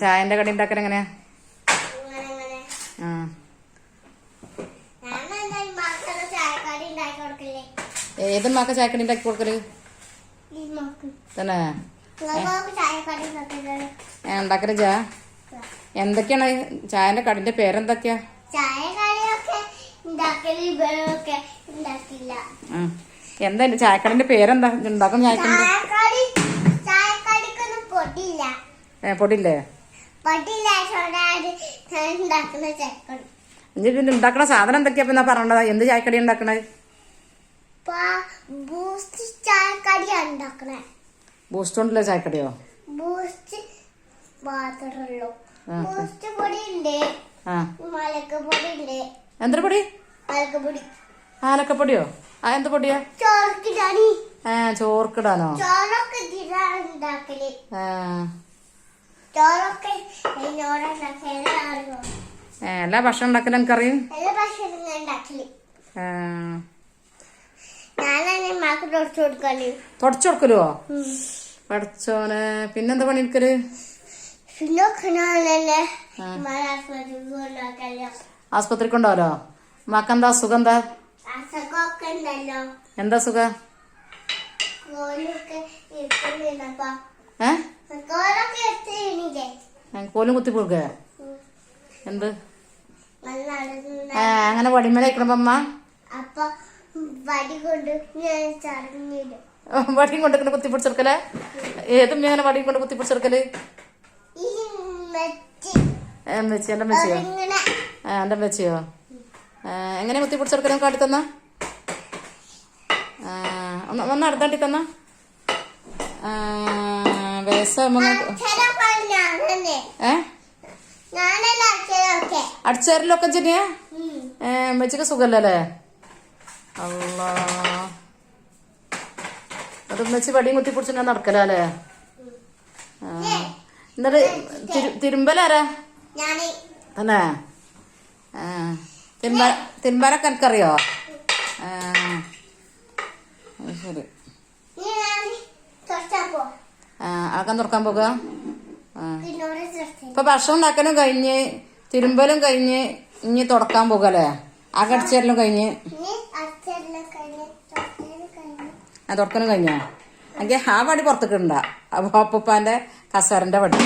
ചായന്റെ കടി ഉണ്ടാക്കൽ എങ്ങനെയാ? ഏത് മാക്ക ചായക്കടി ഉണ്ടാക്കി കൊടുക്കല് തന്നെ? ഉണ്ടാക്കല് ചാ എന്തൊക്കെയാണ് ചായന്റെ കടിന്റെ പേരെന്തൊക്കെയാ? എന്താ ചായക്കടിന്റെ പേരെന്താ ഉണ്ടാക്കുന്ന ചായക്കടി? പൊടിയില്ലേ? പിന്നെ ഉണ്ടാക്കണ സാധനം എന്തൊക്കെയാ പിന്നെ പറഞ്ഞത്? എന്ത് ചായക്കടി ഉണ്ടാക്കണേ? ബൂസ്റ്റ് കൊണ്ടല്ലേ ചായക്കടിയോ? എന്തൊരു പൊടി? ആലക്കപ്പൊടിയോ? എന്ത് പൊടിയാ? ചോർക്കിടാനോ? എല്ലാ ഭക്ഷണം ഉണ്ടാക്കലും എനിക്കറിയും. തുടച്ചു കൊടുക്കലോ? പഠിച്ചോനെ. പിന്നെന്താ പണി എടുക്കല്? ആസ്പത്രിക്ക് ഉണ്ടാവല്ലോ. മക്കെന്താ അസുഖം? എന്താ എന്താ സുഖം? കോലും കുത്തി കൊടുക്ക? എന്ത് അങ്ങനെ വടിമേല അയക്കണപ്പ അമ്മ? വടിയും കൊണ്ട് കുത്തി പിടിച്ചെടുക്കലേ? ഏതും അങ്ങനെ വടിയും കൊണ്ട് കുത്തി പിടിച്ചെടുക്കല്? മെച്ചി എന്റെ മെച്ചിയോ? എന്റെ മെച്ചിയോ? എങ്ങനെ കുത്തി പിടിച്ചെടുക്കലും കാട്ടി തന്ന? ഒന്ന് അടുത്താട്ടി തന്ന അടിച്ചേരലൊക്കെ ചെറിയാ? മെച്ചിക്ക് സുഖല്ലേ? അല്ലാ, അത് മെച്ചി വടിയും കുത്തി പിടിച്ചിട്ട് നടക്കലേ? എന്നിട്ട് തിരുമ്പലാരാ തന്നെ? തിരുമ്പാനൊക്കെ എനിക്കറിയോ? ശരി. ആക്കാൻ തുറക്കാൻ പോക? ഇപ്പൊ ഭക്ഷണം ഉണ്ടാക്കലും കഴിഞ്ഞ് തിരുമ്പലും കഴിഞ്ഞ് ഇനി തുടക്കാൻ പോകല്ലേ? അകടിച്ചേരലും കഴിഞ്ഞ് തുറക്കലും കഴിഞ്ഞോ? എങ്കിൽ ആ വടി പുറത്തേക്ക് ഉണ്ടാ? അപ്പൊ അപ്പൂപ്പാന്റെ കസേരന്റെ വടി.